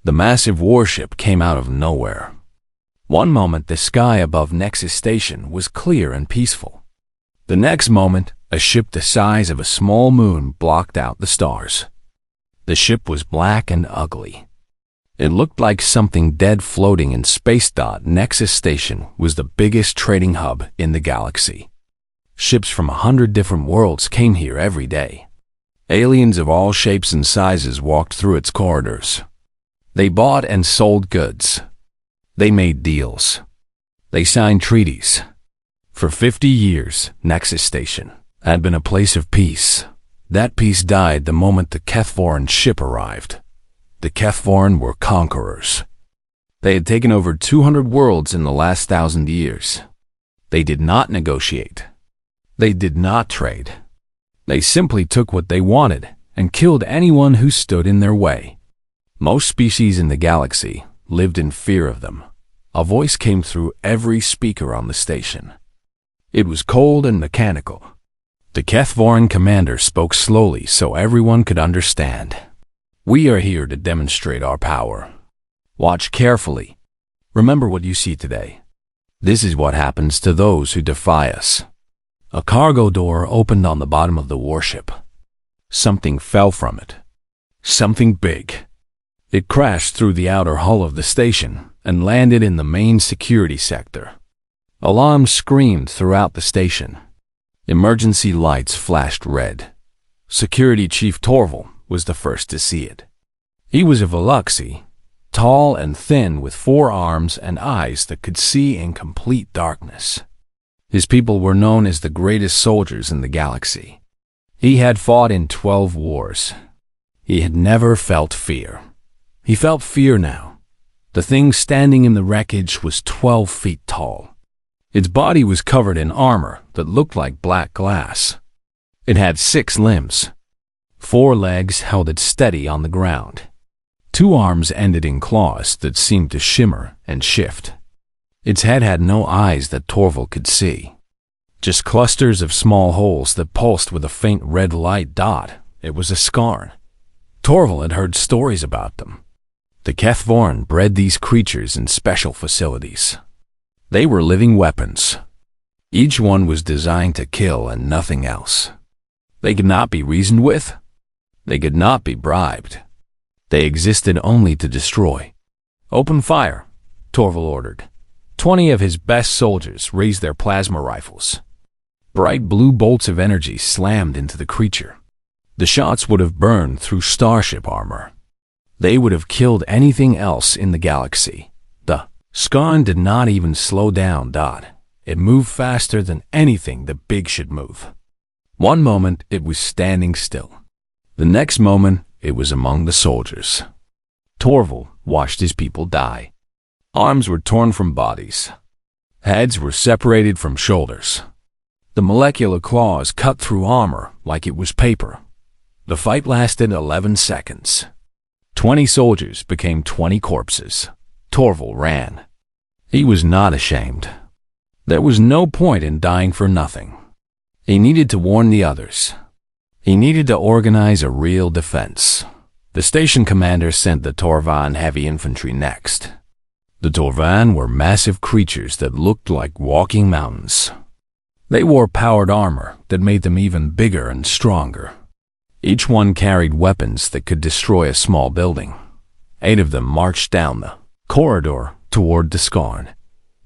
The massive warship came out of nowhere. One moment, the sky above Nexus Station was clear and peaceful. The next moment, a ship the size of a small moon blocked out the stars. The ship was black and ugly. It looked like something dead floating in space. Nexus Station was the biggest trading hub in the galaxy. Ships from 100 different worlds came here every day. Aliens of all shapes and sizes walked through its corridors. They bought and sold goods. They made deals. They signed treaties. For 50 years, Nexus Station had been a place of peace. That peace died the moment the Kethvoran ship arrived. The Kethvoran were conquerors. They had taken over 200 worlds in the last 1,000 years. They did not negotiate. They did not trade. They simply took what they wanted and killed anyone who stood in their way. Most species in the galaxy lived in fear of them. A voice came through every speaker on the station. It was cold and mechanical. The Kethvoran commander spoke slowly so everyone could understand. We are here to demonstrate our power. Watch carefully. Remember what you see today. This is what happens to those who defy us. A cargo door opened on the bottom of the warship. Something fell from it. Something big. It crashed through the outer hull of the station and landed in the main security sector. Alarms screamed throughout the station. Emergency lights flashed red. Security Chief Torval was the first to see it. He was a Veluxi, tall and thin with 4 arms and eyes that could see in complete darkness. His people were known as the greatest soldiers in the galaxy. He had fought in 12 wars. He had never felt fear. He felt fear now. The thing standing in the wreckage was 12 feet tall. Its body was covered in armor that looked like black glass. It had 6 limbs. 4 legs held it steady on the ground. 2 arms ended in claws that seemed to shimmer and shift. Its head had no eyes that Torval could see. Just clusters of small holes that pulsed with a faint red light. It was a Skarn. Torval had heard stories about them. The Kethvoran bred these creatures in special facilities. They were living weapons. Each one was designed to kill and nothing else. They could not be reasoned with. They could not be bribed. They existed only to destroy. Open fire, Torval ordered. 20 of his best soldiers raised their plasma rifles. Bright blue bolts of energy slammed into the creature. The shots would have burned through starship armor. They would have killed anything else in the galaxy. The Skarn did not even slow down. It moved faster than anything that big should move. One moment it was standing still. The next moment it was among the soldiers. Torval watched his people die. Arms were torn from bodies. Heads were separated from shoulders. The molecular claws cut through armor like it was paper. The fight lasted 11 seconds. 20 soldiers became 20 corpses. Torval ran. He was not ashamed. There was no point in dying for nothing. He needed to warn the others. He needed to organize a real defense. The station commander sent the Torvan heavy infantry next. The Torvan were massive creatures that looked like walking mountains. They wore powered armor that made them even bigger and stronger. Each one carried weapons that could destroy a small building. 8 of them marched down the corridor toward the Skarn.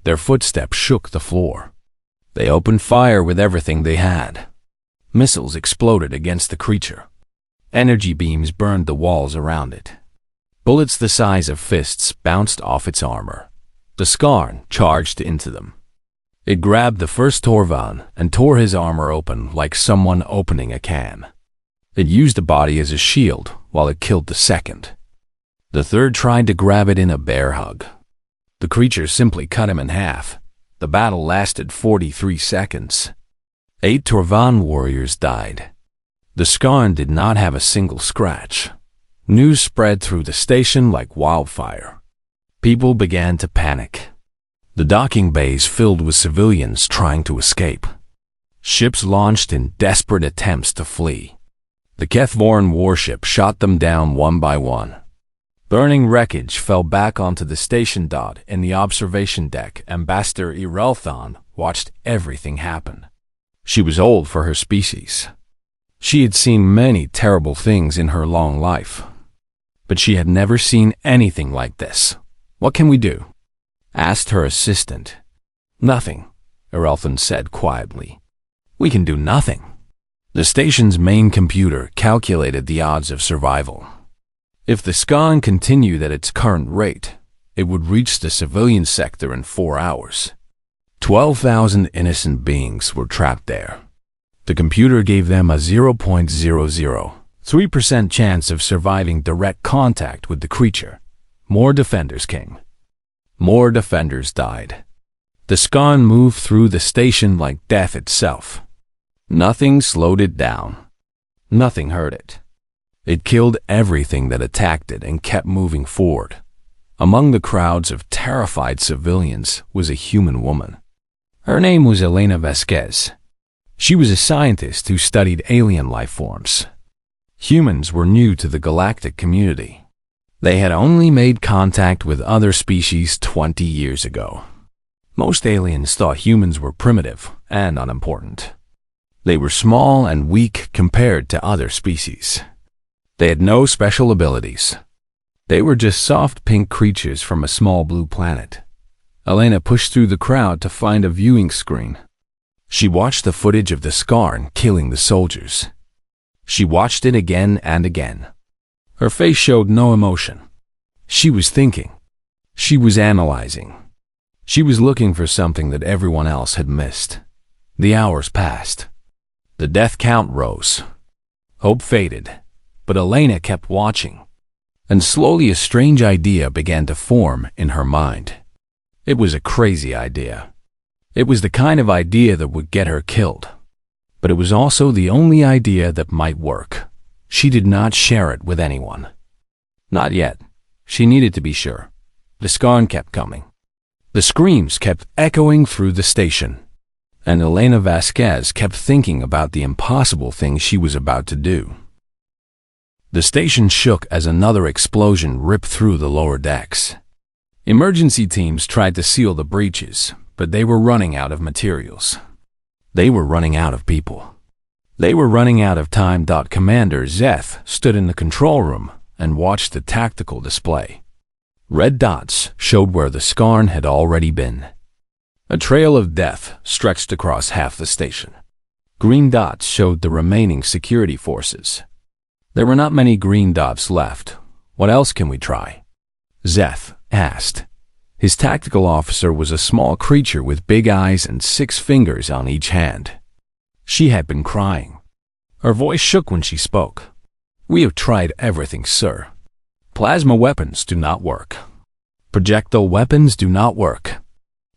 Their footsteps shook the floor. They opened fire with everything they had. Missiles exploded against the creature. Energy beams burned the walls around it. Bullets the size of fists bounced off its armor. The Skarn charged into them. It grabbed the first Torvan and tore his armor open like someone opening a can. It used the body as a shield while it killed the second. The third tried to grab it in a bear hug. The creature simply cut him in half. The battle lasted 43 seconds. 8 Torvan warriors died. The Skarn did not have a single scratch. News spread through the station like wildfire. People began to panic. The docking bays filled with civilians trying to escape. Ships launched in desperate attempts to flee. The Kethvoran warship shot them down one by one. Burning wreckage fell back onto the station. In the observation deck, Ambassador Irelthon watched everything happen. She was old for her species. She had seen many terrible things in her long life, but she had never seen anything like this. "What can we do?" asked her assistant. "Nothing," Irelthon said quietly. "We can do nothing." The station's main computer calculated the odds of survival. If the scan continued at its current rate, it would reach the civilian sector in 4 hours. 12,000 innocent beings were trapped there. The computer gave them a 0.003% chance of surviving direct contact with the creature. More defenders came. More defenders died. The scan moved through the station like death itself. Nothing slowed it down. Nothing hurt it. It killed everything that attacked it and kept moving forward. Among the crowds of terrified civilians was a human woman. Her name was Elena Vasquez. She was a scientist who studied alien life forms. Humans were new to the galactic community. They had only made contact with other species 20 years ago. Most aliens thought humans were primitive and unimportant. They were small and weak compared to other species. They had no special abilities. They were just soft pink creatures from a small blue planet. Elena pushed through the crowd to find a viewing screen. She watched the footage of the Scarn killing the soldiers. She watched it again and again. Her face showed no emotion. She was thinking. She was analyzing. She was looking for something that everyone else had missed. The hours passed. The death count rose. Hope faded. But Elena kept watching, and slowly a strange idea began to form in her mind. It was a crazy idea. It was the kind of idea that would get her killed. But it was also the only idea that might work. She did not share it with anyone. Not yet. She needed to be sure. The scan kept coming. The screams kept echoing through the station. And Elena Vasquez kept thinking about the impossible thing she was about to do. The station shook as another explosion ripped through the lower decks. Emergency teams tried to seal the breaches, but they were running out of materials. They were running out of people. They were running out of time. Commander Zeth stood in the control room and watched the tactical display. Red dots showed where the Scarn had already been. A trail of death stretched across half the station. Green dots showed the remaining security forces. There were not many green dots left. "What else can we try?" Zeth asked. His tactical officer was a small creature with big eyes and 6 fingers on each hand. She had been crying. Her voice shook when she spoke. "We have tried everything, sir. Plasma weapons do not work. Projectile weapons do not work.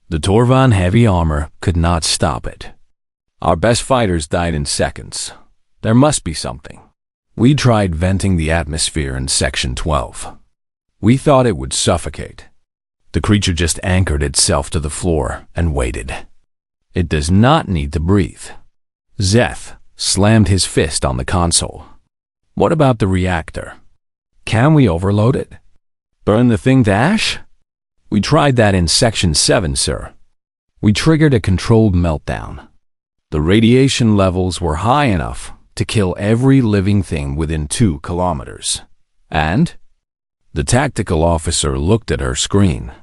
The Torvan heavy armor could not stop it. Our best fighters died in seconds. There must be something. We tried venting the atmosphere in Section 12. We thought it would suffocate. The creature just anchored itself to the floor and waited. It does not need to breathe." Zeth slammed his fist on the console. "What about the reactor? Can we overload it? Burn the thing to ash?" "We tried that in Section 7, sir. We triggered a controlled meltdown. The radiation levels were high enough to kill every living thing within 2 kilometers. And?" The tactical officer looked at her screen.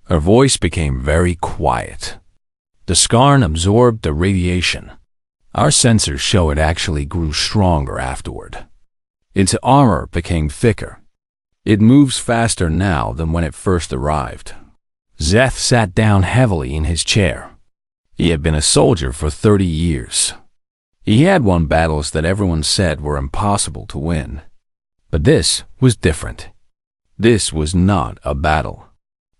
Her voice became very quiet. "The Scarn absorbed the radiation. Our sensors show it actually grew stronger afterward. Its armor became thicker. It moves faster now than when it first arrived." Zeth sat down heavily in his chair. He had been a soldier for 30 years. He had won battles that everyone said were impossible to win. But this was different. This was not a battle.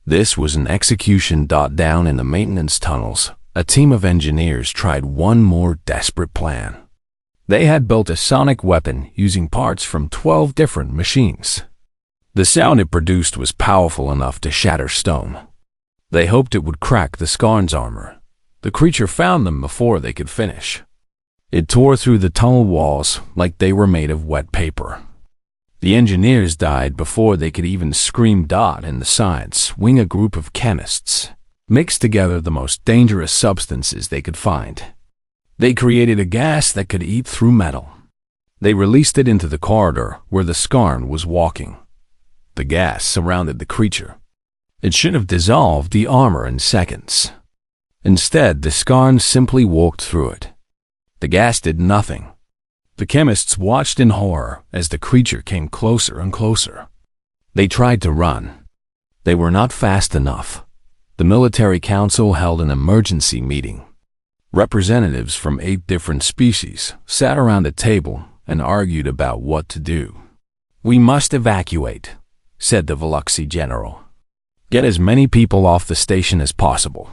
This was an execution. Down in the maintenance tunnels, a team of engineers tried one more desperate plan. They had built a sonic weapon using parts from 12 different machines. The sound it produced was powerful enough to shatter stone. They hoped it would crack the Scarn's armor. The creature found them before they could finish. It tore through the tunnel walls like they were made of wet paper. The engineers died before they could even scream dot in the science wing. A group of chemists mixed together the most dangerous substances they could find. They created a gas that could eat through metal. They released it into the corridor where the Skarn was walking. The gas surrounded the creature. It should have dissolved the armor in seconds. Instead, the Skarn simply walked through it. The gas did nothing. The chemists watched in horror as the creature came closer and closer. They tried to run. They were not fast enough. The military council held an emergency meeting. Representatives from 8 different species sat around a table and argued about what to do. "We must evacuate," said the Veluxi general. "Get as many people off the station as possible."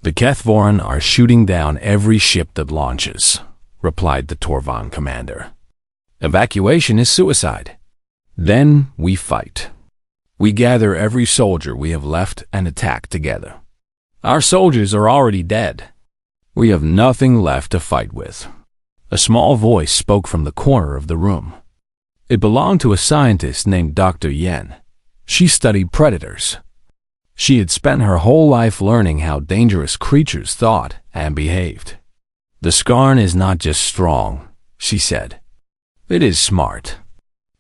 "The Kethvoran are shooting down every ship that launches," replied the Torvan commander. "Evacuation is suicide. Then we fight. We gather every soldier we have left and attack together. Our soldiers are already dead. We have nothing left to fight with." A small voice spoke from the corner of the room. It belonged to a scientist named Dr. Yen. She studied predators. She had spent her whole life learning how dangerous creatures thought and behaved. "The Skarn is not just strong," she said. "It is smart.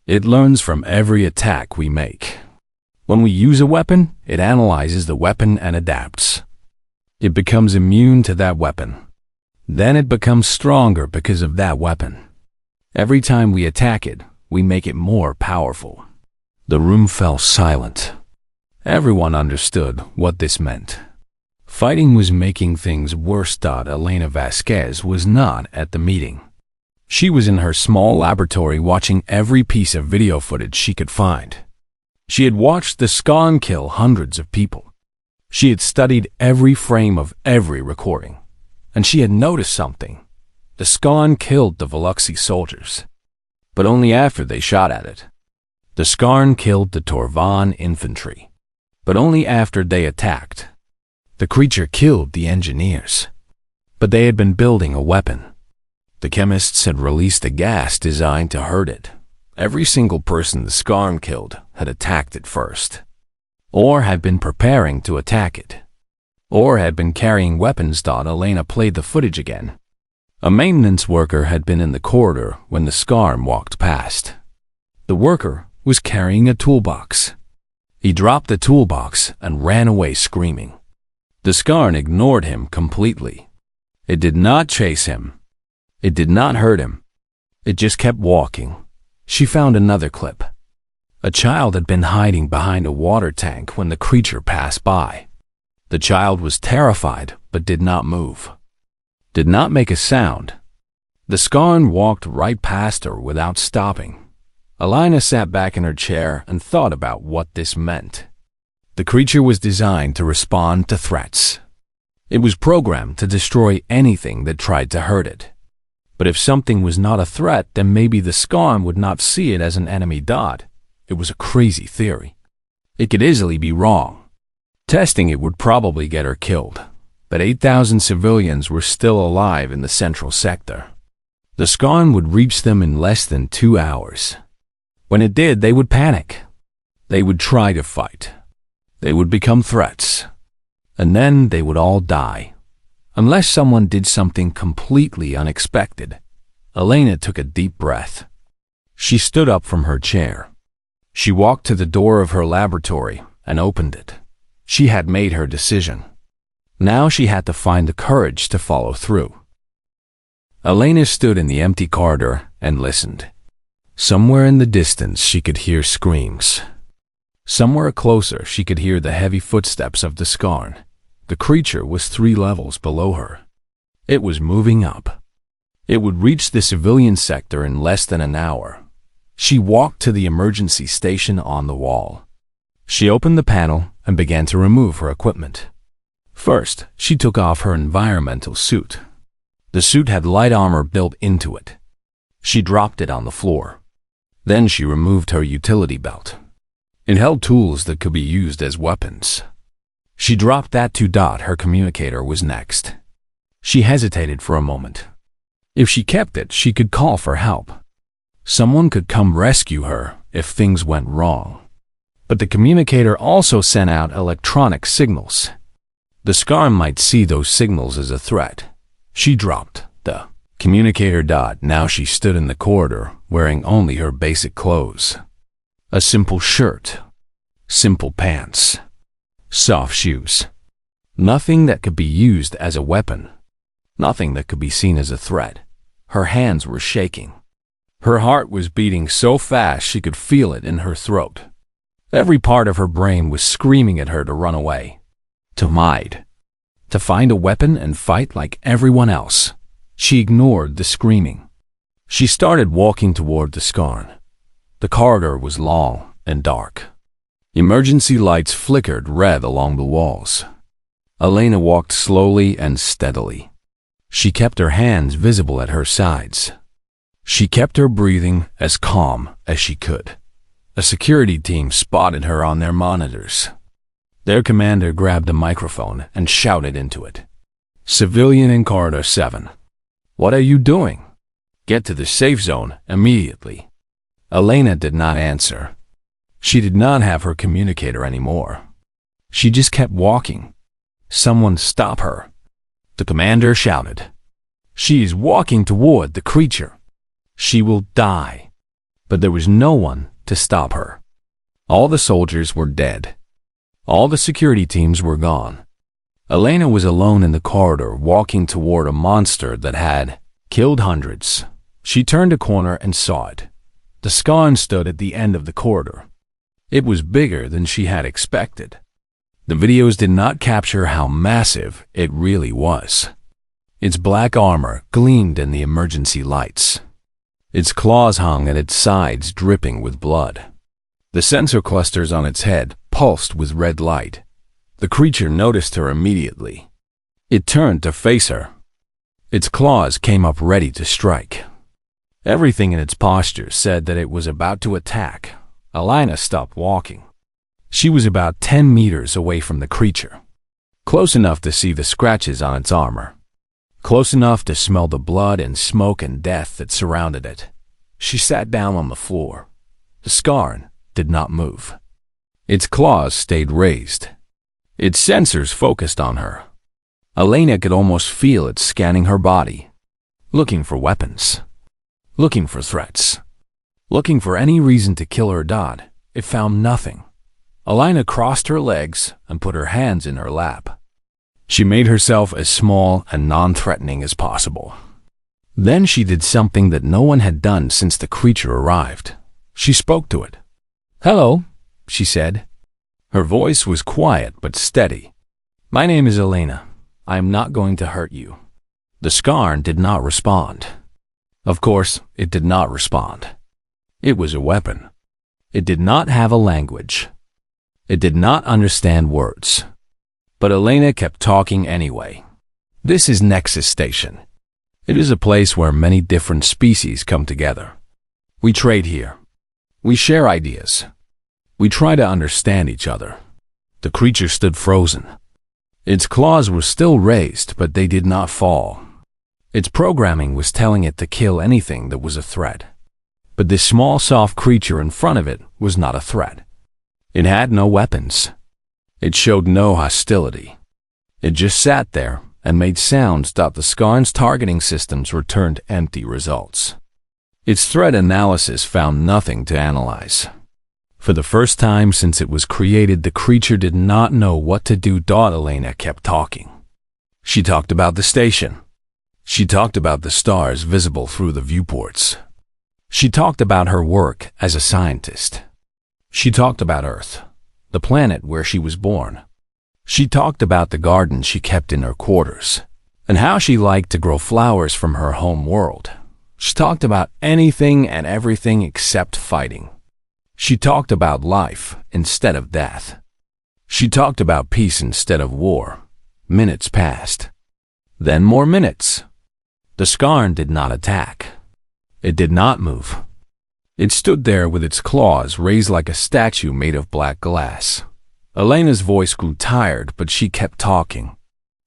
It learns from every attack we make. When we use a weapon, it analyzes the weapon and adapts. It becomes immune to that weapon. Then it becomes stronger because of that weapon. Every time we attack it, we make it more powerful." The room fell silent. Everyone understood what this meant. Fighting was making things worse. Elena Vasquez was not at the meeting. She was in her small laboratory watching every piece of video footage she could find. She had watched the Skarn kill hundreds of people. She had studied every frame of every recording, and she had noticed something. The Skarn killed the Veluxi soldiers, but only after they shot at it. The Skarn killed the Torvan infantry, but only after they attacked. The creature killed the engineers, but they had been building a weapon. The chemists had released a gas designed to hurt it. Every single person the Skarn killed had attacked it first, or had been preparing to attack it, or had been carrying weapons. Elena played the footage again. A maintenance worker had been in the corridor when the Skarn walked past. The worker was carrying a toolbox. He dropped the toolbox and ran away screaming. The Skarn ignored him completely. It did not chase him. It did not hurt him. It just kept walking. She found another clip. A child had been hiding behind a water tank when the creature passed by. The child was terrified but did not move, did not make a sound. The Skarn walked right past her without stopping. Elena sat back in her chair and thought about what this meant. The creature was designed to respond to threats. It was programmed to destroy anything that tried to hurt it. But if something was not a threat, then maybe the Skarn would not see it as an enemy. It was a crazy theory. It could easily be wrong. Testing it would probably get her killed, but 8,000 civilians were still alive in the central sector. The Skarn would reach them in less than 2 hours. When it did, they would panic. They would try to fight. They would become threats. And then they would all die, unless someone did something completely unexpected. Elena took a deep breath. She stood up from her chair. She walked to the door of her laboratory and opened it. She had made her decision. Now she had to find the courage to follow through. Elena stood in the empty corridor and listened. Somewhere in the distance she could hear screams. Somewhere closer she could hear the heavy footsteps of the Skarn. The creature was 3 levels below her. It was moving up. It would reach the civilian sector in less than an hour. She walked to the emergency station on the wall. She opened the panel and began to remove her equipment. First, she took off her environmental suit. The suit had light armor built into it. She dropped it on the floor. Then she removed her utility belt. It held tools that could be used as weapons. She dropped that too. Her communicator was next. She hesitated for a moment. If she kept it, she could call for help. Someone could come rescue her if things went wrong. But the communicator also sent out electronic signals. The Scarn might see those signals as a threat. She dropped the communicator. Now she stood in the corridor, wearing only her basic clothes. A simple shirt, simple pants, soft shoes. Nothing that could be used as a weapon. Nothing that could be seen as a threat. Her hands were shaking. Her heart was beating so fast she could feel it in her throat. Every part of her brain was screaming at her to run away, to hide, to find a weapon and fight like everyone else. She ignored the screaming. She started walking toward the Scarn. The corridor was long and dark. Emergency lights flickered red along the walls. Elena walked slowly and steadily. She kept her hands visible at her sides. She kept her breathing as calm as she could. A security team spotted her on their monitors. Their commander grabbed a microphone and shouted into it. "Civilian in Corridor 7. What are you doing? Get to the safe zone immediately." Elena did not answer. She did not have her communicator anymore. She just kept walking. "Someone stop her!" The commander shouted. "She is walking toward the creature. She will die." But there was no one to stop her. All the soldiers were dead. All the security teams were gone. Elena was alone in the corridor, walking toward a monster that had killed hundreds. She turned a corner and saw it. The Scarn stood at the end of the corridor. It was bigger than she had expected. The videos did not capture how massive it really was. Its black armor gleamed in the emergency lights. Its claws hung at its sides, dripping with blood. The sensor clusters on its head pulsed with red light. The creature noticed her immediately. It turned to face her. Its claws came up ready to strike. Everything in its posture said that it was about to attack. Elena stopped walking. She was about 10 meters away from the creature, close enough to see the scratches on its armor, close enough to smell the blood and smoke and death that surrounded it. She sat down on the floor. The Scarn did not move. Its claws stayed raised. Its sensors focused on her. Elena could almost feel it scanning her body, looking for weapons, looking for threats, looking for any reason to kill her. It found nothing. Elena crossed her legs and put her hands in her lap. She made herself as small and non-threatening as possible. Then she did something that no one had done since the creature arrived. She spoke to it. "Hello," she said. Her voice was quiet but steady. "My name is Elena. I am not going to hurt you." The Scarn did not respond. Of course, it did not respond. It was a weapon. It did not have a language. It did not understand words. But Elena kept talking anyway. "This is Nexus Station. It is a place where many different species come together. We trade here. We share ideas. We try to understand each other." The creature stood frozen. Its claws were still raised, but they did not fall. Its programming was telling it to kill anything that was a threat. But this small, soft creature in front of it was not a threat. It had no weapons. It showed no hostility. It just sat there and made sounds. The Scarn's targeting systems returned empty results. Its threat analysis found nothing to analyze. For the first time since it was created, the creature did not know what to do. Elena kept talking. She talked about the station. She talked about the stars visible through the viewports. She talked about her work as a scientist. She talked about Earth, the planet where she was born. She talked about the garden she kept in her quarters, and how she liked to grow flowers from her home world. She talked about anything and everything except fighting. She talked about life instead of death. She talked about peace instead of war. Minutes passed. Then more minutes. The Scarn did not attack. It did not move. It stood there with its claws raised like a statue made of black glass. Elena's voice grew tired, but she kept talking.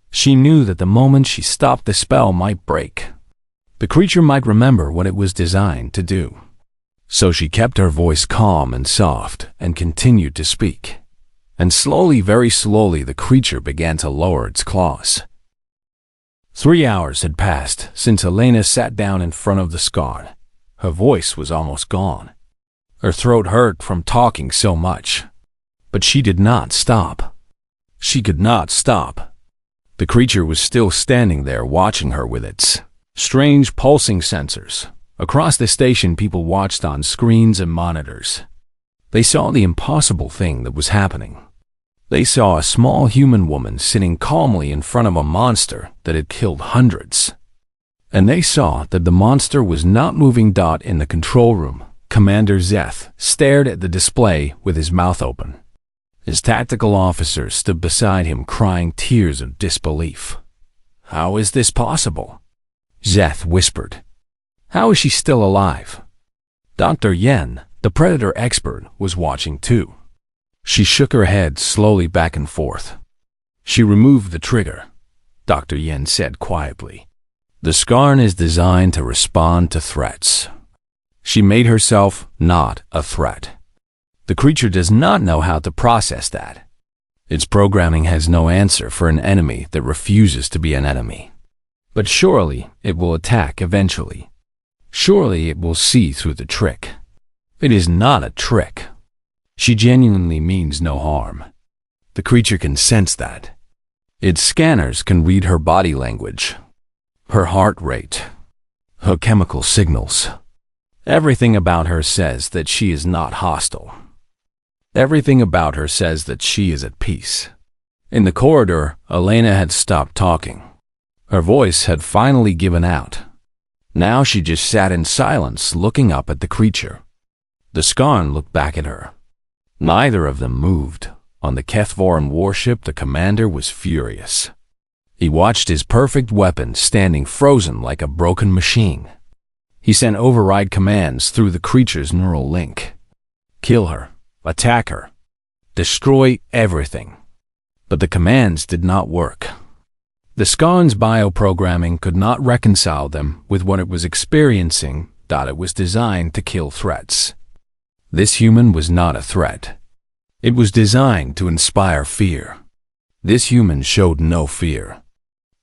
She knew that the moment she stopped, the spell might break. The creature might remember what it was designed to do. So she kept her voice calm and soft and continued to speak. And slowly, very slowly, the creature began to lower its claws. 3 hours had passed since Elena sat down in front of the scarn. Her voice was almost gone. Her throat hurt from talking so much. But she did not stop. She could not stop. The creature was still standing there watching her with its strange pulsing sensors. Across the station, people watched on screens and monitors. They saw the impossible thing that was happening. They saw a small human woman sitting calmly in front of a monster that had killed hundreds. And they saw that the monster was not moving. In the control room, Commander Zeth stared at the display with his mouth open. His tactical officer stood beside him, crying tears of disbelief. "How is this possible?" Zeth whispered. "How is she still alive?" Dr. Yen, the predator expert, was watching too. She shook her head slowly back and forth. "She removed the trigger," Dr. Yen said quietly. "The scarn is designed to respond to threats. She made herself not a threat. The creature does not know how to process that. Its programming has no answer for an enemy that refuses to be an enemy. But surely it will attack eventually. Surely it will see through the trick. It is not a trick. She genuinely means no harm. The creature can sense that. Its scanners can read her body language, her heart rate, her chemical signals. Everything about her says that she is not hostile. Everything about her says that she is at peace." In the corridor, Elena had stopped talking. Her voice had finally given out. Now she just sat in silence, looking up at the creature. The scarn looked back at her. Neither of them moved. On the Kethvoran warship, the commander was furious. He watched his perfect weapon standing frozen like a broken machine. He sent override commands through the creature's neural link. Kill her. Attack her. Destroy everything. But the commands did not work. The scarn's bioprogramming could not reconcile them with what it was experiencing. It was designed to kill threats. This human was not a threat. It was designed to inspire fear. This human showed no fear.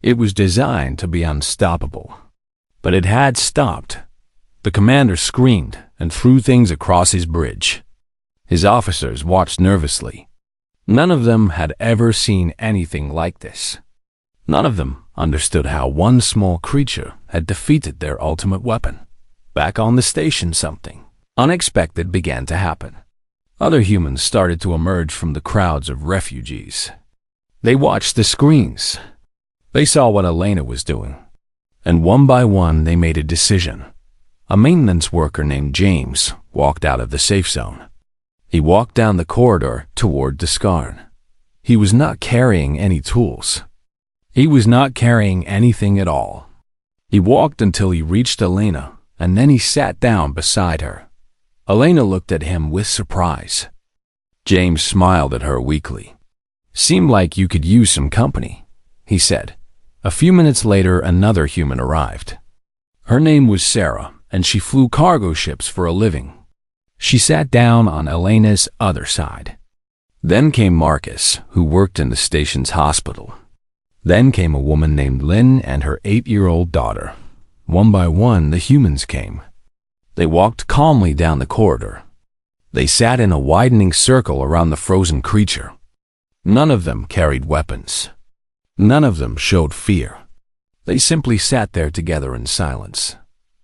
It was designed to be unstoppable. But it had stopped. The commander screamed and threw things across his bridge. His officers watched nervously. None of them had ever seen anything like this. None of them understood how one small creature had defeated their ultimate weapon. Back on the station, something unexpected began to happen. Other humans started to emerge from the crowds of refugees. They watched the screens. They saw what Elena was doing. And one by one, they made a decision. A maintenance worker named James walked out of the safe zone. He walked down the corridor toward the scarn. He was not carrying any tools. He was not carrying anything at all. He walked until he reached Elena, and then he sat down beside her. Elena looked at him with surprise. James smiled at her weakly. "Seemed like you could use some company," he said. A few minutes later, another human arrived. Her name was Sarah, and she flew cargo ships for a living. She sat down on Elena's other side. Then came Marcus, who worked in the station's hospital. Then came a woman named Lynn and her 8-year-old daughter. One by one, the humans came. They walked calmly down the corridor. They sat in a widening circle around the frozen creature. None of them carried weapons. None of them showed fear. They simply sat there together in silence.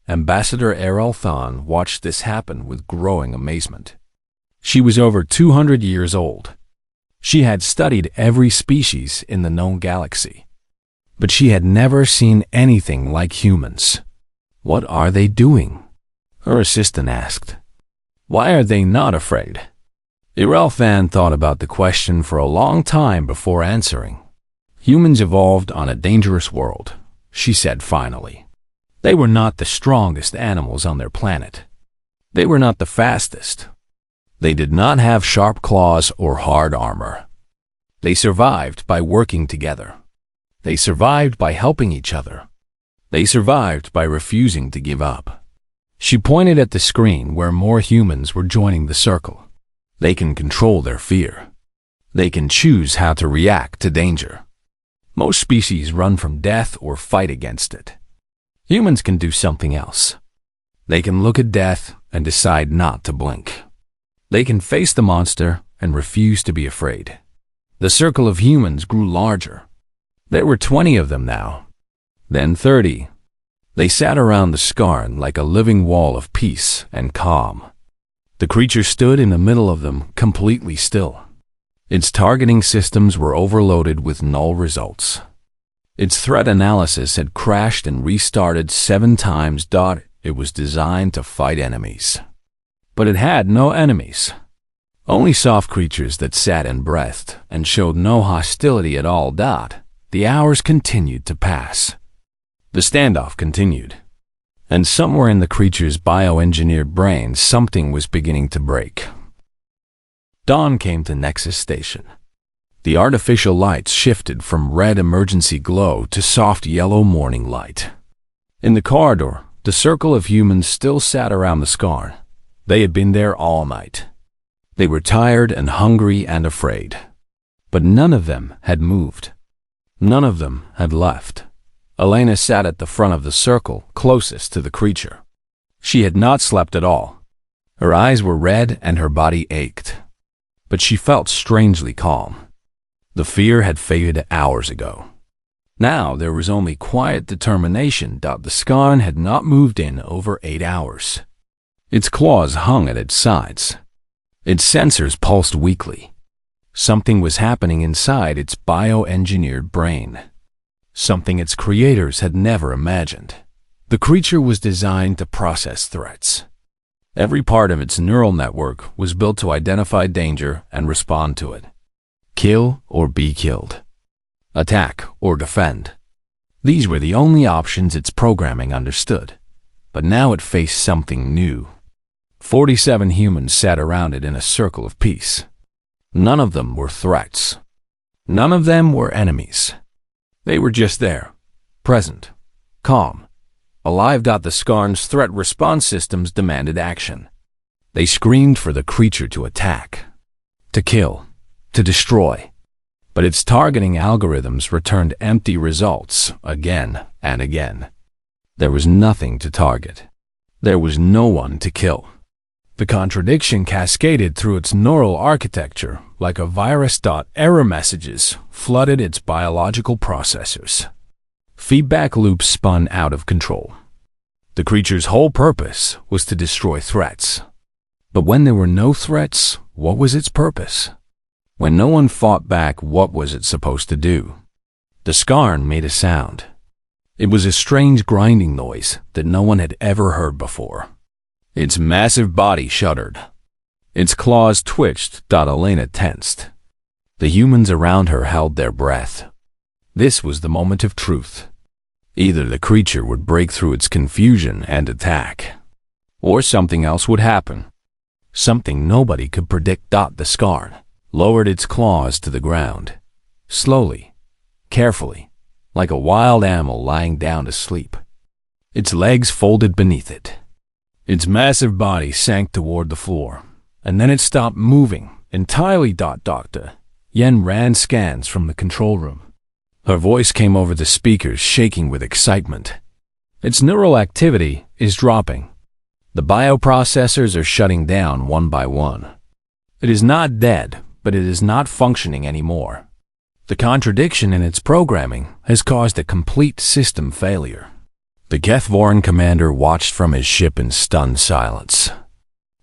Ambassador Errol Thon watched this happen with growing amazement. She was over 200 years old. She had studied every species in the known galaxy. But she had never seen anything like humans. "What are they doing?" her assistant asked. "Why are they not afraid?" Errol Thon thought about the question for a long time before answering. "Humans evolved on a dangerous world," she said finally. "They were not the strongest animals on their planet. They were not the fastest. They did not have sharp claws or hard armor. They survived by working together. They survived by helping each other. They survived by refusing to give up. She pointed at the screen where more humans were joining the circle. They can control their fear. They can choose how to react to danger. Most species run from death or fight against it. Humans can do something else. They can look at death and decide not to blink. They can face the monster and refuse to be afraid. The circle of humans grew larger. There were 20 of them now. Then 30. They sat around the scarn like a living wall of peace and calm. The creature stood in the middle of them, completely still. Its targeting systems were overloaded with null results. Its threat analysis had crashed and restarted 7 times. It was designed to fight enemies. But it had no enemies. Only soft creatures that sat and breathed and showed no hostility at all. The hours continued to pass. The standoff continued. And somewhere in the creature's bioengineered brain, something was beginning to break. Dawn came to Nexus Station. The artificial lights shifted from red emergency glow to soft yellow morning light. In the corridor, the circle of humans still sat around the scarn. They had been there all night. They were tired and hungry and afraid. But none of them had moved. None of them had left. Elena sat at the front of the circle, closest to the creature. She had not slept at all. Her eyes were red and her body ached. But she felt strangely calm. The fear had faded hours ago. Now there was only quiet determination. The scarn had not moved in over 8 hours. Its claws hung at its sides. Its sensors pulsed weakly. Something was happening inside its bioengineered brain. Something its creators had never imagined. The creature was designed to process threats. Every part of its neural network was built to identify danger and respond to it. Kill or be killed. Attack or defend. These were the only options its programming understood. But now it faced something new. 47 humans sat around it in a circle of peace. None of them were threats. None of them were enemies. They were just there, present, calm, alive. The scarn's threat response systems demanded action. They screamed for the creature to attack, to kill, to destroy. But its targeting algorithms returned empty results again and again. There was nothing to target. There was no one to kill. The contradiction cascaded through its neural architecture like a virus. Error messages flooded its biological processors. Feedback loops spun out of control. The creature's whole purpose was to destroy threats. But when there were no threats, what was its purpose? When no one fought back, what was it supposed to do? The scarn made a sound. It was a strange grinding noise that no one had ever heard before. Its massive body shuddered. Its claws twitched. Elena tensed. The humans around her held their breath. This was the moment of truth. Either the creature would break through its confusion and attack, or something else would happen. Something nobody could predict. The scarn lowered its claws to the ground, slowly, carefully, like a wild animal lying down to sleep. Its legs folded beneath it. Its massive body sank toward the floor, and then it stopped moving entirely. Dr. Yen ran scans from the control room. Her voice came over the speakers, shaking with excitement. Its neural activity is dropping. The bioprocessors are shutting down one by one. It is not dead, but it is not functioning anymore. The contradiction in its programming has caused a complete system failure. The Gethvoran commander watched from his ship in stunned silence.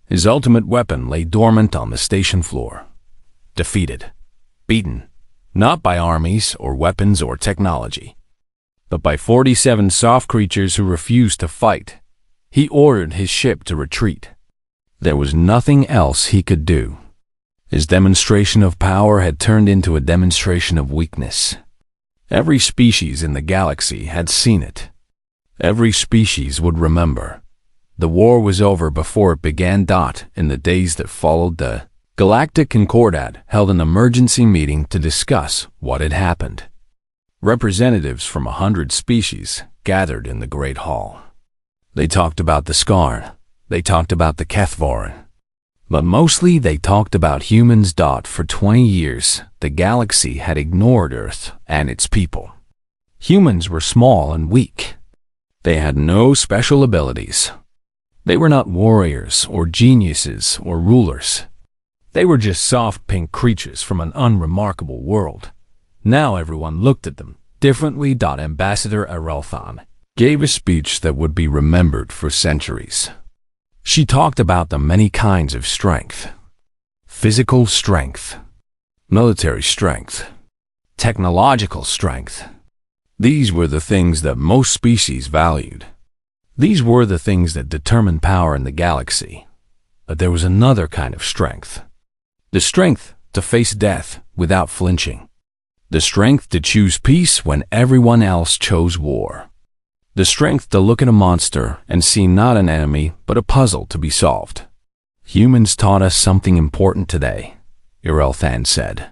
His ultimate weapon lay dormant on the station floor. Defeated. Beaten. Not by armies or weapons or technology, but by 47 soft creatures who refused to fight. He ordered his ship to retreat. There was nothing else he could do. His demonstration of power had turned into a demonstration of weakness. Every species in the galaxy had seen it. Every species would remember. The war was over before it began. In the days that followed, the Galactic Concordat held an emergency meeting to discuss what had happened. Representatives from 100 species gathered in the Great Hall. They talked about the Skarn. They talked about the Kethvarin. But mostly they talked about humans. For 20 years, the galaxy had ignored Earth and its people. Humans were small and weak. They had no special abilities. They were not warriors or geniuses or rulers. They were just soft pink creatures from an unremarkable world. Now everyone looked at them differently. Ambassador Arelthan gave a speech that would be remembered for centuries. She talked about the many kinds of strength: physical strength, military strength, technological strength. These were the things that most species valued. These were the things that determined power in the galaxy. But there was another kind of strength. The strength to face death without flinching. The strength to choose peace when everyone else chose war. The strength to look at a monster and see not an enemy but a puzzle to be solved. Humans taught us something important today, Irelthan said.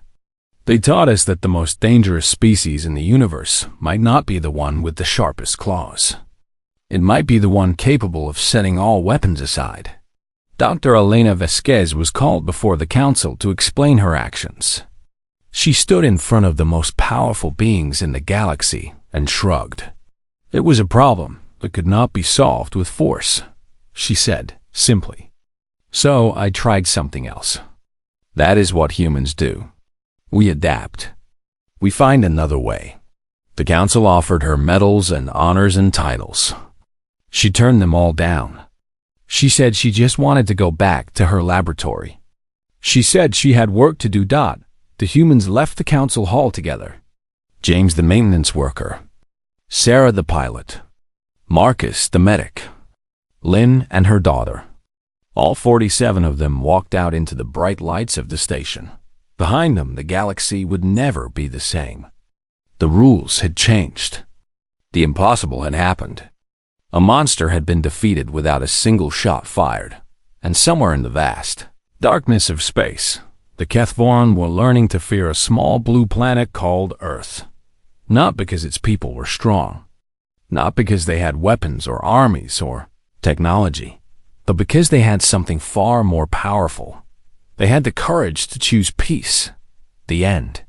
They taught us that the most dangerous species in the universe might not be the one with the sharpest claws. It might be the one capable of setting all weapons aside. Dr. Elena Vasquez was called before the council to explain her actions. She stood in front of the most powerful beings in the galaxy and shrugged. It was a problem that could not be solved with force, she said simply. So I tried something else. That is what humans do. We adapt. We find another way. The council offered her medals and honors and titles. She turned them all down. She said she just wanted to go back to her laboratory. She said she had work to do. The humans left the council hall together. James the maintenance worker, Sarah the pilot, Marcus the medic, Lynn and her daughter. All 47 of them walked out into the bright lights of the station. Behind them, the galaxy would never be the same. The rules had changed. The impossible had happened. A monster had been defeated without a single shot fired, and somewhere in the vast darkness of space, the Kethvarin were learning to fear a small blue planet called Earth. Not because its people were strong, not because they had weapons or armies or technology, but because they had something far more powerful. They had the courage to choose peace, the end.